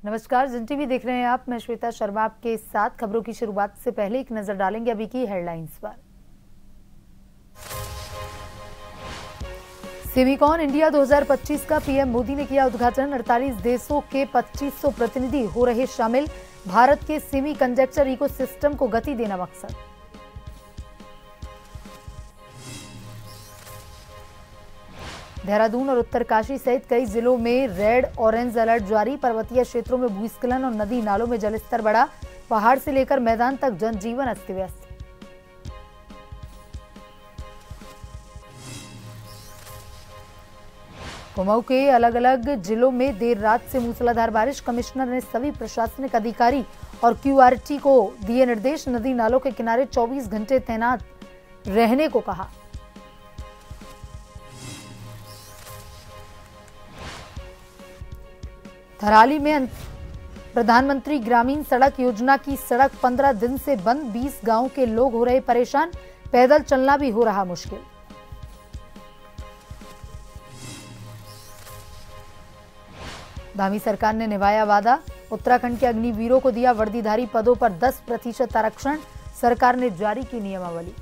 नमस्कार, जन टीवी देख रहे हैं आप। मैं श्वेता शर्मा आपके साथ। खबरों की शुरुआत से पहले एक नजर डालेंगे अभी की हेडलाइंस पर। सेमिकॉन इंडिया 2025 का पीएम मोदी ने किया उद्घाटन। 48 देशों के 2500 प्रतिनिधि हो रहे शामिल। भारत के सेमीकंडक्टर इकोसिस्टम को गति देना मकसद। देहरादून और उत्तरकाशी सहित कई जिलों में रेड ऑरेंज अलर्ट जारी। पर्वतीय क्षेत्रों में भूस्खलन और नदी नालों में जलस्तर बढ़ा। पहाड़ से लेकर मैदान तक जनजीवन अस्त व्यस्त। कुमाऊं के अलग अलग जिलों में देर रात से मूसलाधार बारिश। कमिश्नर ने सभी प्रशासनिक अधिकारी और क्यूआरटी को दिए निर्देश। नदी नालों के किनारे 24 घंटे तैनात रहने को कहा। थराली में प्रधानमंत्री ग्रामीण सड़क योजना की सड़क 15 दिन से बंद। 20 गांव के लोग हो रहे परेशान। पैदल चलना भी हो रहा मुश्किल। धामी सरकार ने निभाया वादा। उत्तराखंड के अग्निवीरों को दिया वर्दीधारी पदों पर 10% आरक्षण। सरकार ने जारी की नियमावली।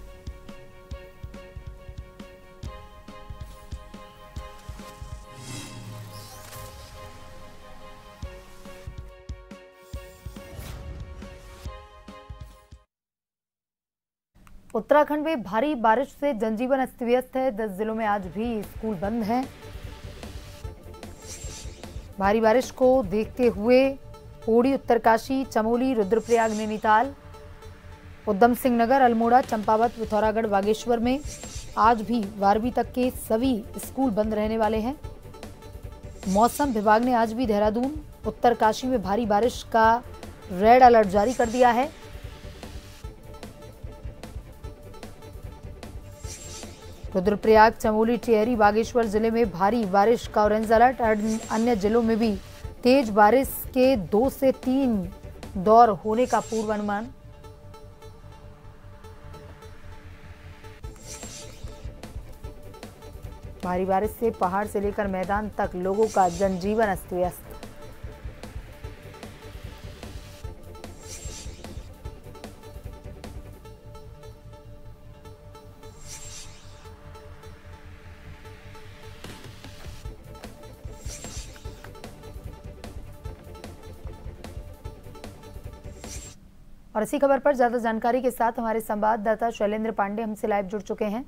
उत्तराखंड में भारी बारिश से जनजीवन अस्त व्यस्त है। 10 जिलों में आज भी स्कूल बंद हैं। भारी बारिश को देखते हुए पौड़ी, उत्तरकाशी, चमोली, रुद्रप्रयाग, नैनीताल, उधम सिंह नगर, अल्मोड़ा, चंपावत, पिथौरागढ़, बागेश्वर में आज भी 12वीं तक के सभी स्कूल बंद रहने वाले हैं। मौसम विभाग ने आज भी देहरादून, उत्तरकाशी में भारी बारिश का रेड अलर्ट जारी कर दिया है। रुद्रप्रयाग, चमोली, टिहरी, बागेश्वर जिले में भारी बारिश का ऑरेंज अलर्ट। अन्य जिलों में भी तेज बारिश के 2 से 3 दौर होने का पूर्वानुमान। भारी बारिश से पहाड़ से लेकर मैदान तक लोगों का जनजीवन अस्त व्यस्त। और इसी खबर पर ज्यादा जानकारी के साथ हमारे संवाददाता शैलेंद्र पांडे हमसे लाइव जुड़ चुके हैं।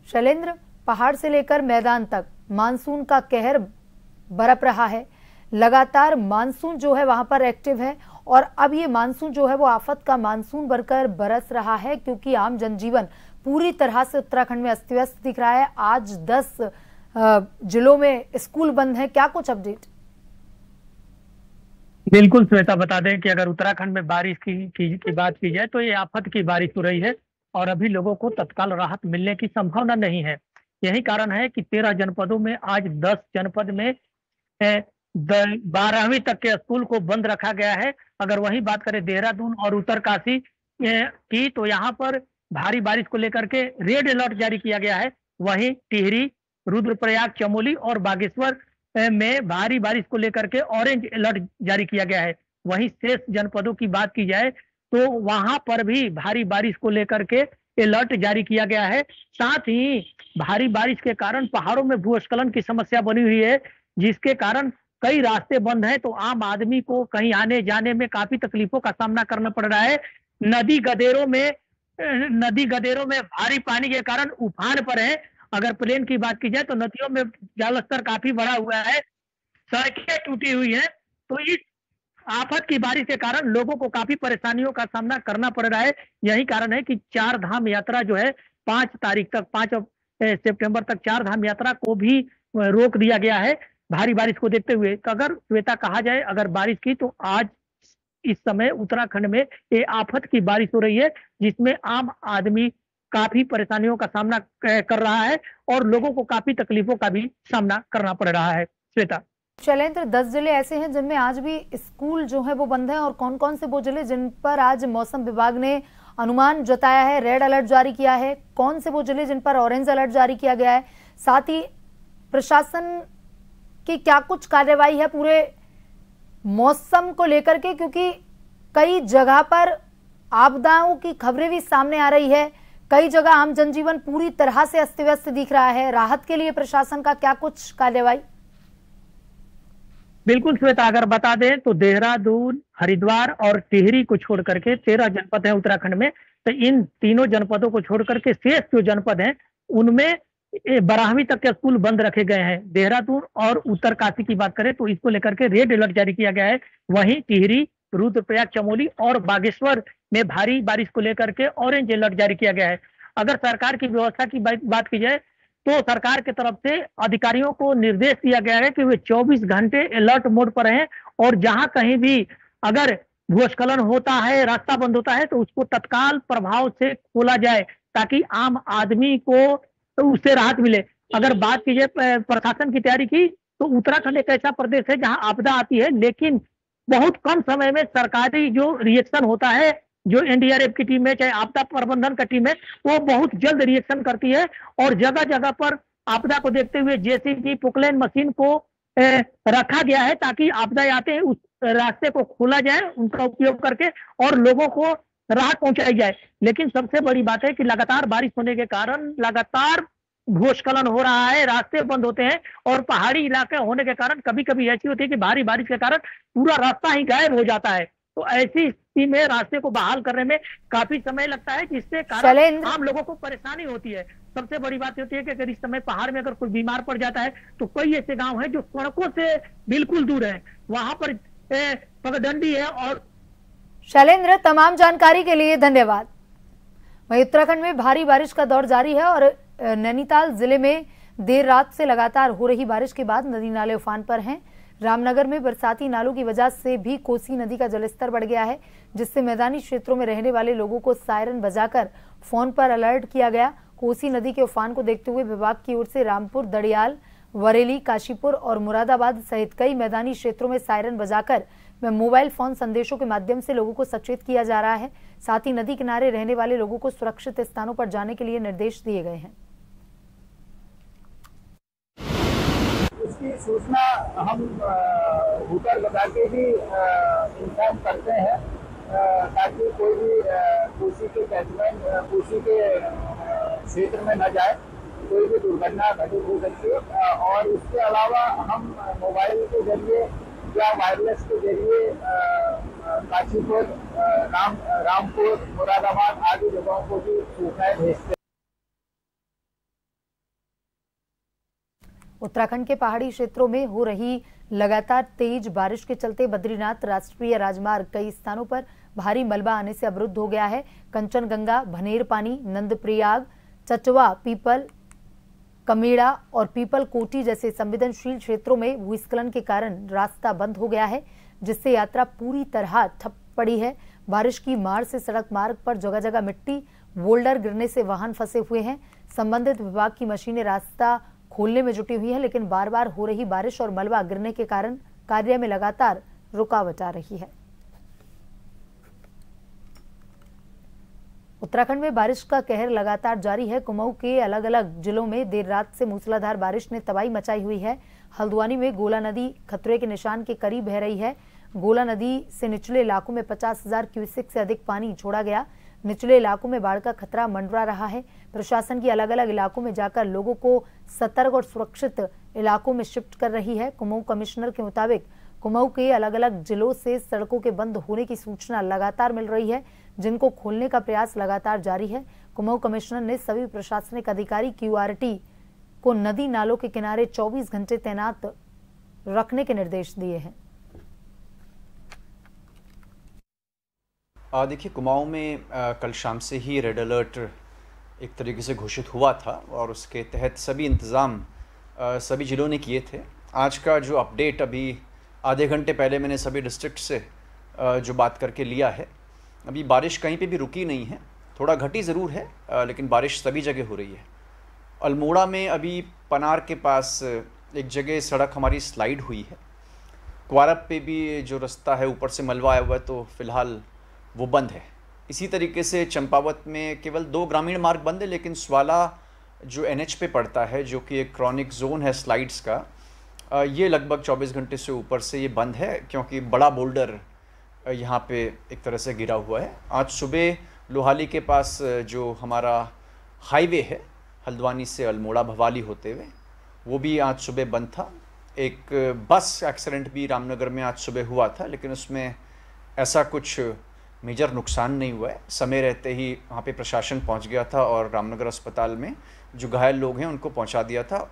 शैलेंद्र, पहाड़ से लेकर मैदान तक मानसून का कहर बरप रहा है। लगातार मानसून जो है वहां पर एक्टिव है और अब ये मानसून जो है वो आफत का मानसून बनकर बरस रहा है, क्योंकि आम जनजीवन पूरी तरह से उत्तराखंड में अस्त व्यस्त दिख रहा है। आज 10 जिलों में स्कूल बंद है। क्या कुछ अपडेट? बिल्कुल श्वेता, बता दें कि अगर उत्तराखंड में बारिश की बात की जाए तो ये आफत की बारिश हो रही है और अभी लोगों को तत्काल राहत मिलने की संभावना नहीं है। यही कारण है कि 13 जनपदों में आज 10 जनपद में 12वीं तक के स्कूल को बंद रखा गया है। अगर वही बात करें देहरादून और उत्तरकाशी की, तो यहाँ पर भारी बारिश को लेकर के रेड अलर्ट जारी किया गया है। वहीं टिहरी, रुद्रप्रयाग, चमोली और बागेश्वर में भारी बारिश को लेकर के ऑरेंज अलर्ट जारी किया गया है। वहीं शेष जनपदों की बात की जाए तो वहां पर भी भारी बारिश को लेकर के अलर्ट जारी किया गया है। साथ ही भारी बारिश के कारण पहाड़ों में भूस्खलन की समस्या बनी हुई है, जिसके कारण कई रास्ते बंद हैं, तो आम आदमी को कहीं आने जाने में काफी तकलीफों का सामना करना पड़ रहा है। नदी गदेरों में भारी पानी के कारण उफान पर है। अगर प्लेन की बात की जाए तो नदियों में जलस्तर काफी बढ़ा हुआ है, सड़कें टूटी हुई हैं। तो इस आफत की बारिश के कारण लोगों को काफी परेशानियों का सामना करना पड़ रहा है। यही कारण है कि 4 धाम यात्रा जो है 5 सितंबर तक 4 धाम यात्रा को भी रोक दिया गया है भारी बारिश को देखते हुए। अगर श्वेता कहा जाए, अगर बारिश की तो आज इस समय उत्तराखंड में ये आफत की बारिश हो रही है, जिसमें आम आदमी काफी परेशानियों का सामना कर रहा है और लोगों को काफी तकलीफों का भी सामना करना पड़ रहा है। श्वेता। शैलेंद्र, 10 जिले ऐसे हैं जिनमें आज भी स्कूल जो है वो बंद है, और कौन कौन से वो जिले जिन पर आज मौसम विभाग ने अनुमान जताया है, रेड अलर्ट जारी किया है? कौन से वो जिले जिन पर ऑरेंज अलर्ट जारी किया गया है? साथ ही प्रशासन की क्या कुछ कार्रवाई है पूरे मौसम को लेकर के, क्योंकि कई जगह पर आपदाओं की खबरें भी सामने आ रही है, कई जगह आम जनजीवन पूरी तरह से अस्त व्यस्त दिख रहा है। राहत के लिए प्रशासन का क्या कुछ कार्रवाई? बिल्कुल श्वेता, अगर बता दें तो देहरादून, हरिद्वार और टिहरी को छोड़ करके 13 जनपद हैं उत्तराखंड में। तो इन तीनों जनपदों को छोड़ करके शेष जो जनपद हैं उनमें 12वीं तक के स्कूल बंद रखे गए हैं। देहरादून और उत्तरकाशी की बात करें तो इसको लेकर के रेड अलर्ट जारी किया गया है। वहीं टिहरी, रुद्रप्रयाग, चमोली और बागेश्वर में भारी बारिश को लेकर के ऑरेंज अलर्ट जारी किया गया है। अगर सरकार की व्यवस्था की बात की जाए तो सरकार की तरफ से अधिकारियों को निर्देश दिया गया है कि वे 24 घंटे अलर्ट मोड पर रहें और जहां कहीं भी अगर भूस्खलन होता है, रास्ता बंद होता है, तो उसको तत्काल प्रभाव से खोला जाए ताकि आम आदमी को उससे राहत मिले। अगर बात की जाए प्रशासन की तैयारी की तो उत्तराखंड एक ऐसा प्रदेश है जहां आपदा आती है लेकिन बहुत कम समय में सरकारी जो रिएक्शन होता है, जो एनडीआरएफ की टीम है चाहे आपदा प्रबंधन का टीम है, वो बहुत जल्द रिएक्शन करती है और जगह जगह पर आपदा को देखते हुए जेसीबी, पोकलेन मशीन को रखा गया है ताकि आपदा आते हैं उस रास्ते को खोला जाए उनका उपयोग करके और लोगों को राहत पहुंचाई जाए। लेकिन सबसे बड़ी बात है कि लगातार बारिश होने के कारण लगातार भूस्खलन हो रहा है, रास्ते बंद होते हैं और पहाड़ी इलाके होने के कारण कभी कभी ऐसी होती है कि भारी बारिश के कारण पूरा रास्ता ही गायब हो जाता है। तो ऐसी स्थिति में रास्ते को बहाल करने में काफी समय लगता है, जिससे कारण आम लोगों को परेशानी होती है। सबसे बड़ी बात होती है कि अगर इस समय पहाड़ में अगर कोई बीमार पड़ जाता है तो कई ऐसे गांव हैं जो सड़कों से बिल्कुल दूर है, वहां पर पगडंडी है। और शैलेंद्र, तमाम जानकारी के लिए धन्यवाद। वहीं उत्तराखंड में भारी बारिश का दौर जारी है और नैनीताल जिले में देर रात से लगातार हो रही बारिश के बाद नदी नाले उफान पर हैं। रामनगर में बरसाती नालों की वजह से भी कोसी नदी का जलस्तर बढ़ गया है, जिससे मैदानी क्षेत्रों में रहने वाले लोगों को सायरन बजाकर फोन पर अलर्ट किया गया। कोसी नदी के उफान को देखते हुए विभाग की ओर से रामपुर, दड़ियाल, वरेली, काशीपुर और मुरादाबाद सहित कई मैदानी क्षेत्रों में सायरन बजाकर मोबाइल फोन संदेशों के माध्यम से लोगों को सचेत किया जा रहा है। साथ ही नदी किनारे रहने वाले लोगों को सुरक्षित स्थानों पर जाने के लिए निर्देश दिए गए हैं। इसकी सूचना हम होटल लगा के भी इन्फॉर्म करते हैं ताकि कोई भी कोसी के कैचमेंट, कोसी के क्षेत्र में न जाए, कोई भी दुर्घटना घटित हो सकती है। और इसके अलावा हम मोबाइल के जरिए या वायरलेस के जरिए काशीपुर, रामपुर, मुरादाबाद आदि जगहों को भी सूचनाएं भेजते हैं। उत्तराखंड के पहाड़ी क्षेत्रों में हो रही लगातार तेज बारिश के चलते बद्रीनाथ राष्ट्रीय राजमार्ग कई स्थानों पर भारी मलबा आने से अवरुद्ध हो गया है। कंचनगंगा, भनेरपानी, नंदप्रयाग, चचवा, पीपल, कमेड़ा और पीपल कोटी जैसे संवेदनशील क्षेत्रों में भूस्खलन के कारण रास्ता बंद हो गया है, जिससे यात्रा पूरी तरह ठप पड़ी है। बारिश की मार से सड़क मार्ग पर जगह जगह मिट्टी, बोल्डर गिरने से वाहन फंसे हुए हैं। संबंधित विभाग की मशीनें रास्ता खोलने में जुटी हुई है, लेकिन बार बार हो रही बारिश और मलबा गिरने के कारण कार्य में लगातार रुकावट आ रही है। उत्तराखंड में बारिश का कहर लगातार जारी है। कुमाऊं के अलग अलग जिलों में देर रात से मूसलाधार बारिश ने तबाही मचाई हुई है। हल्द्वानी में गोला नदी खतरे के निशान के करीब बह रही है। गोला नदी से निचले इलाकों में 50,000 क्यूसेक से अधिक पानी छोड़ा गया। निचले इलाकों में बाढ़ का खतरा मंडरा रहा है। प्रशासन की अलग अलग इलाकों में जाकर लोगों को सतर्क और सुरक्षित इलाकों में शिफ्ट कर रही है। कुमाऊं कमिश्नर के मुताबिक कुमाऊं के अलग अलग जिलों से सड़कों के बंद होने की सूचना लगातार मिल रही है, जिनको खोलने का प्रयास लगातार जारी है। कुमाऊं कमिश्नर ने सभी प्रशासनिक अधिकारी क्यूआरटी को नदी नालों के किनारे 24 घंटे तैनात रखने के निर्देश दिए हैं। देखिए, कुमाऊं में कल शाम से ही रेड अलर्ट एक तरीके से घोषित हुआ था और उसके तहत सभी इंतज़ाम सभी ज़िलों ने किए थे। आज का जो अपडेट अभी आधे घंटे पहले मैंने सभी डिस्ट्रिक्ट से जो बात करके लिया है। अभी बारिश कहीं पे भी रुकी नहीं है, थोड़ा घटी ज़रूर है, लेकिन बारिश सभी जगह हो रही है। अल्मोड़ा में अभी पनार के पास एक जगह सड़क हमारी स्लाइड हुई है। क्वारब पे भी जो रास्ता है ऊपर से मलबा आया हुआ है, तो फ़िलहाल वो बंद है। इसी तरीके से चंपावत में केवल 2 ग्रामीण मार्ग बंद है, लेकिन स्वाला जो NH पे पड़ता है, जो कि एक क्रॉनिक जोन है स्लाइड्स का, ये लगभग 24 घंटे से ऊपर से ये बंद है, क्योंकि बड़ा बोल्डर यहाँ पे एक तरह से गिरा हुआ है। आज सुबह लोहाली के पास जो हमारा हाईवे है हल्द्वानी से अल्मोड़ा भवाली होते हुए, वो भी आज सुबह बंद था। एक बस एक्सीडेंट भी रामनगर में आज सुबह हुआ था, लेकिन उसमें ऐसा कुछ मेजर नुकसान नहीं हुआ है। समय रहते ही वहाँ पे प्रशासन पहुँच गया था और रामनगर अस्पताल में जो घायल लोग हैं उनको पहुँचा दिया था।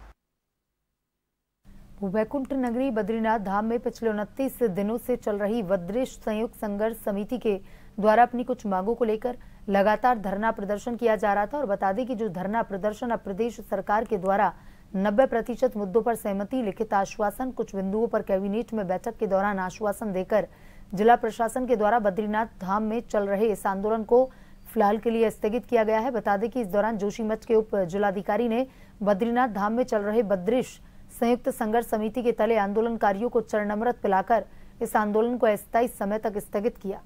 वैकुंठ नगरी बद्रीनाथ धाम में पिछले 29 दिनों से चल रही वद्रिश संयुक्त संघर्ष समिति के द्वारा अपनी कुछ मांगों को लेकर लगातार धरना प्रदर्शन किया जा रहा था। और बता दें कि जो धरना प्रदर्शन अब प्रदेश सरकार के द्वारा 90% मुद्दों पर सहमति, लिखित आश्वासन, कुछ बिंदुओं पर कैबिनेट में बैठक के दौरान आश्वासन देकर जिला प्रशासन के द्वारा बद्रीनाथ धाम में चल रहे इस आंदोलन को फिलहाल के लिए स्थगित किया गया है। बता दें कि इस दौरान जोशीमठ के उप जिलाधिकारी ने बद्रीनाथ धाम में चल रहे बद्रिश संयुक्त संघर्ष समिति के तले आंदोलनकारियों को चरणामृत पिलाकर इस आंदोलन को अस्थायी समय तक स्थगित किया।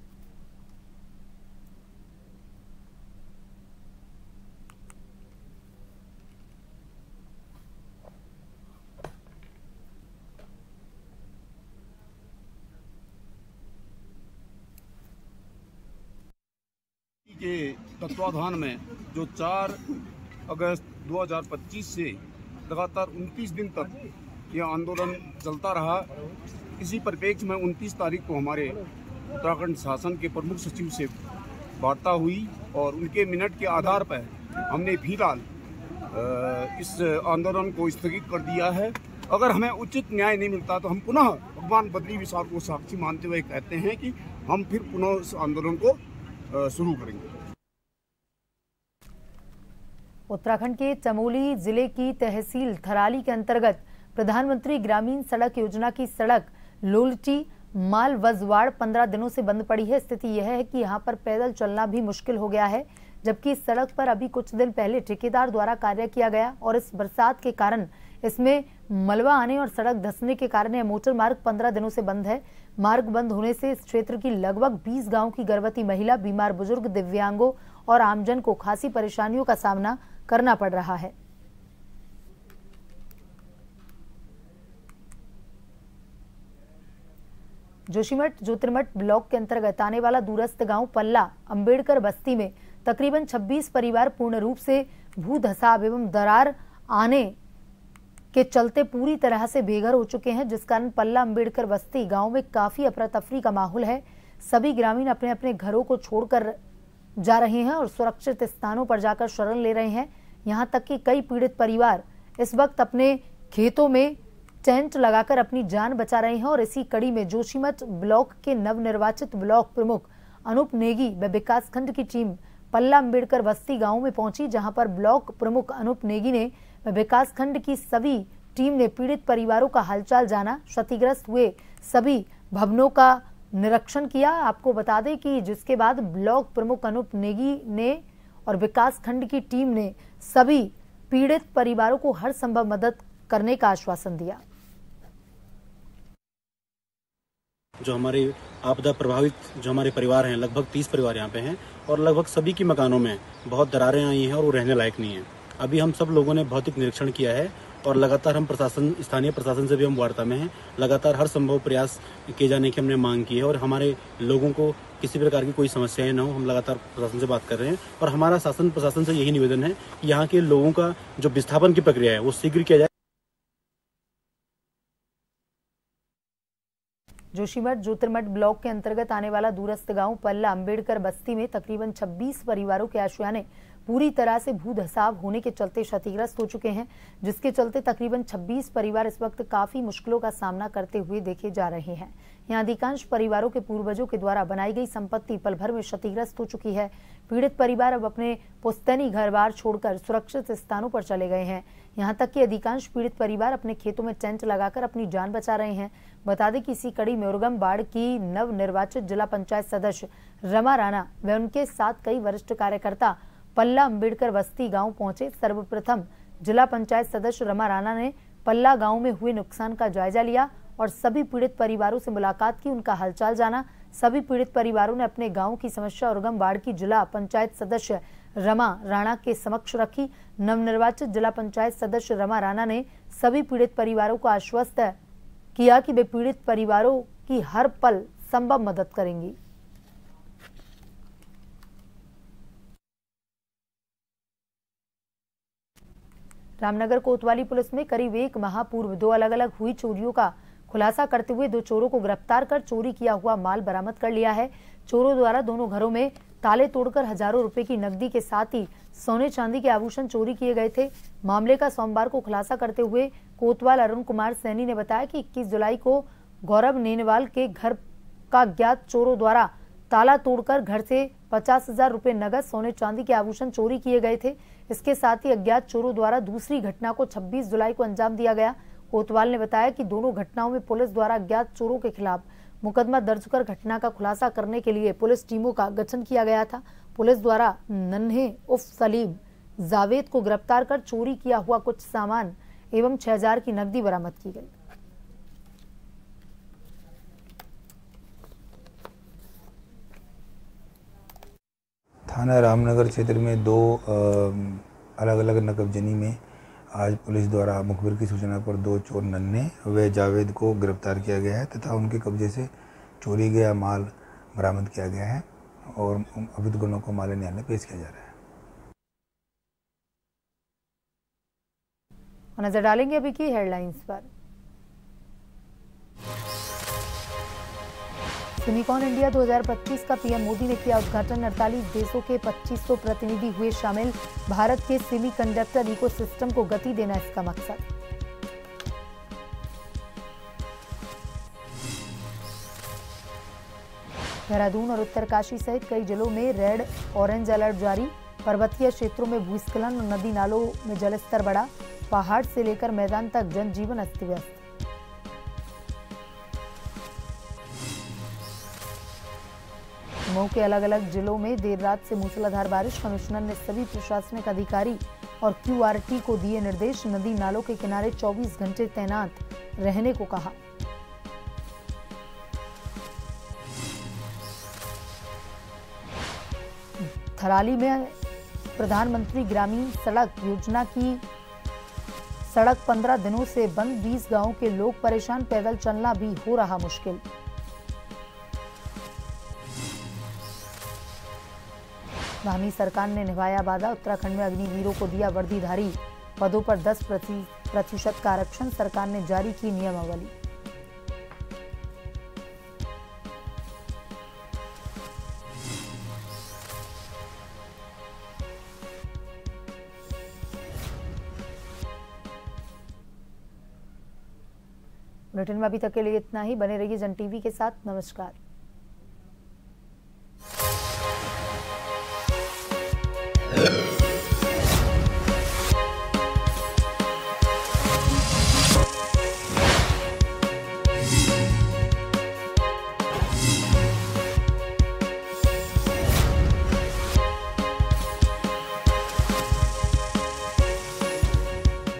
के तत्वाधान में जो 4 अगस्त 2025 से लगातार 29 दिन तक यह आंदोलन चलता रहा। इसी परिप्रेक्ष्य में 29 तारीख को हमारे उत्तराखंड शासन के प्रमुख सचिव से वार्ता हुई और उनके मिनट के आधार पर हमने फिलहाल इस आंदोलन को स्थगित कर दिया है। अगर हमें उचित न्याय नहीं मिलता तो हम पुनः भगवान बद्री विशाल को साक्षी मानते हुए कहते हैं कि हम फिर पुनः इस आंदोलन को शुरू करेंगे। उत्तराखंड के चमोली जिले की तहसील थराली के अंतर्गत प्रधानमंत्री ग्रामीण सड़क योजना की सड़क लोलटी माल वजवाड़ 15 दिनों से बंद पड़ी है। स्थिति यह है कि यहां पर पैदल चलना भी मुश्किल हो गया है, जबकि इस सड़क पर अभी कुछ दिन पहले ठेकेदार द्वारा कार्य किया गया और इस बरसात के कारण इसमें मलबा आने और सड़क धंसने के कारण यह मोटर मार्ग 15 दिनों से बंद है। मार्ग बंद होने से इस क्षेत्र की लगभग 20 गांव की गर्भवती महिला, बीमार बुजुर्ग, दिव्यांगों और आमजन को खासी परेशानियों का सामना करना पड़ रहा है। जोशीमठ ज्योतिर्मठ ब्लॉक के अंतर्गत आने वाला दूरस्थ गांव पल्ला अंबेडकर बस्ती में तकरीबन 26 परिवार पूर्ण रूप से भू धसाव एवं दरार आने के चलते पूरी तरह से बेघर हो चुके हैं, जिस कारण पल्ला अंबेडकर बस्ती गांव में काफी अफरा तफरी का माहौल है। सभी ग्रामीण अपने अपने घरों को छोड़कर जा रहे हैं और सुरक्षित स्थानों पर जाकर शरण ले रहे हैं। यहां तक कि कई पीड़ित परिवार इस वक्त अपने खेतों में टेंट लगाकर अपनी जान बचा रहे हैं। और इसी कड़ी में जोशीमठ ब्लॉक के नवनिर्वाचित ब्लॉक प्रमुख अनूप नेगी व विकास खंड की टीम पल्ला अंबेडकर बस्ती गांव में पहुंची, जहां पर ब्लॉक प्रमुख अनूप नेगी ने विकास खंड की सभी टीम ने पीड़ित परिवारों का हालचाल जाना, क्षतिग्रस्त हुए सभी भवनों का निरीक्षण किया। आपको बता दें कि जिसके बाद ब्लॉक प्रमुख अनूप नेगी ने और विकास खंड की टीम ने सभी पीड़ित परिवारों को हर संभव मदद करने का आश्वासन दिया। जो हमारे आपदा प्रभावित जो हमारे परिवार हैं, लगभग 30 परिवार यहाँ पे हैं और लगभग सभी की मकानों में बहुत दरारें आई हैं और वो रहने लायक नहीं है। अभी हम सब लोगों ने भौतिक निरीक्षण किया है और लगातार हम प्रशासन, स्थानीय प्रशासन से भी हम वार्ता में हैं। लगातार हर संभव प्रयास किए जाने की हमने मांग की है और हमारे लोगों को किसी प्रकार की कोई समस्याएं न हो, हम लगातार प्रशासन से बात कर रहे हैं। और हमारा शासन प्रशासन से यही निवेदन है कि यहाँ के लोगों का जो विस्थापन की प्रक्रिया है वो शीघ्र किया जाए। जोशीमठ ज्योतिर्मठ ब्लॉक के अंतर्गत आने वाला दूरस्थ गांव पल्ला अंबेडकर बस्ती में तकरीबन 26 परिवारों के आश्रय पूरी तरह से भू धसाव होने के चलते क्षतिग्रस्त हो चुके हैं, जिसके चलते तकरीबन 26 परिवार इस वक्त काफी मुश्किलों का सामना करते हुए देखे जा रहे हैं। यहाँ अधिकांश परिवारों के पूर्वजों के द्वारा बनाई गई संपत्ति पल भर में क्षतिग्रस्त हो चुकी है। पीड़ित परिवार अब अपने पुश्तैनी घर बार छोड़कर सुरक्षित स्थानों पर चले गए हैं। यहां तक कि अधिकांश पीड़ित परिवार अपने खेतों में टेंट लगाकर अपनी जान बचा रहे हैं। बता दें कि इसी कड़ी में उर्गम बाढ़ की नवनिर्वाचित जिला पंचायत सदस्य रमा राणा व उनके साथ कई वरिष्ठ कार्यकर्ता पल्ला अम्बेडकर बस्ती गांव पहुंचे। सर्वप्रथम जिला पंचायत सदस्य रमा राणा ने पल्ला गांव में हुए नुकसान का जायजा लिया और सभी पीड़ित परिवारों से मुलाकात की, उनका हालचाल जाना। सभी पीड़ित परिवारों ने अपने गांव की समस्या उर्गम बाढ़ की जिला पंचायत सदस्य रमा राणा के समक्ष रखी। नवनिर्वाचित जिला पंचायत सदस्य रमा राणा ने सभी पीड़ित परिवारों को आश्वस्त किया कि वे पीड़ित परिवारों की हर पल संभव मदद करेंगी। रामनगर कोतवाली पुलिस में करीब 1 माह पूर्व 2 अलग अलग हुई चोरियों का खुलासा करते हुए 2 चोरों को गिरफ्तार कर चोरी किया हुआ माल बरामद कर लिया है। चोरों द्वारा दोनों घरों में ताले तोड़कर हजारों रुपए की नकदी के साथ ही सोने चांदी के आभूषण चोरी किए गए थे। मामले का सोमवार को खुलासा करते हुए कोतवाल अरुण कुमार सैनी ने बताया कि 21 जुलाई को गौरव नेनवाल के घर का ज्ञात चोरों द्वारा ताला तोड़कर घर से 50,000 रुपए नगद, सोने चांदी के आभूषण चोरी किए गए थे। इसके साथ ही अज्ञात चोरों द्वारा दूसरी घटना को 26 जुलाई को अंजाम दिया गया। कोतवाल ने बताया कि दोनों घटनाओं में पुलिस द्वारा अज्ञात चोरों के खिलाफ मुकदमा दर्ज कर घटना का खुलासा करने के लिए पुलिस टीमों का गठन किया गया था। पुलिस द्वारा नन्हे उफ सलीम जावेद को गिरफ्तार कर चोरी किया हुआ कुछ सामान एवं 6,000 की नकदी बरामद की गई। थाना रामनगर क्षेत्र में 2 अलग अलग नकबजनी में आज पुलिस द्वारा मुखबिर की सूचना पर 2 चोर नन्हे व जावेद को गिरफ्तार किया गया है तथा उनके कब्जे से चोरी गया माल बरामद किया गया है और अभियुक्त गुनों को माल न्यायालय पेश किया जा रहा है। नजर डालेंगे अभी की हेडलाइंस पर। सिमिकॉन इंडिया 2025 का पीएम मोदी ने किया उद्घाटन। 48 देशों के 2500 प्रतिनिधि हुए शामिल। भारत के सेमीकंडक्टर इकोसिस्टम को गति देना इसका मकसद। देहरादून और उत्तरकाशी सहित कई जिलों में रेड ऑरेंज अलर्ट जारी। पर्वतीय क्षेत्रों में भूस्खलन और नदी नालों में जलस्तर बढ़ा। पहाड़ से लेकर मैदान तक जनजीवन अस्त व्यस्त। मऊ के अलग अलग जिलों में देर रात से मूसलाधार बारिश। कमिश्नर ने सभी प्रशासनिक अधिकारी और क्यूआरटी को दिए निर्देश। नदी नालों के किनारे 24 घंटे तैनात रहने को कहा। थराली में प्रधानमंत्री ग्रामीण सड़क योजना की सड़क 15 दिनों से बंद। 20 गांवों के लोग परेशान। पैदल चलना भी हो रहा मुश्किल। धामी सरकार ने निभाया वादा। उत्तराखंड में अग्निवीरों को दिया वर्दीधारी पदों पर 10% का आरक्षण। सरकार ने जारी की नियमावली। बुलेटिन में अभी तक के लिए इतना ही। बने रहिए जन टीवी के साथ। नमस्कार।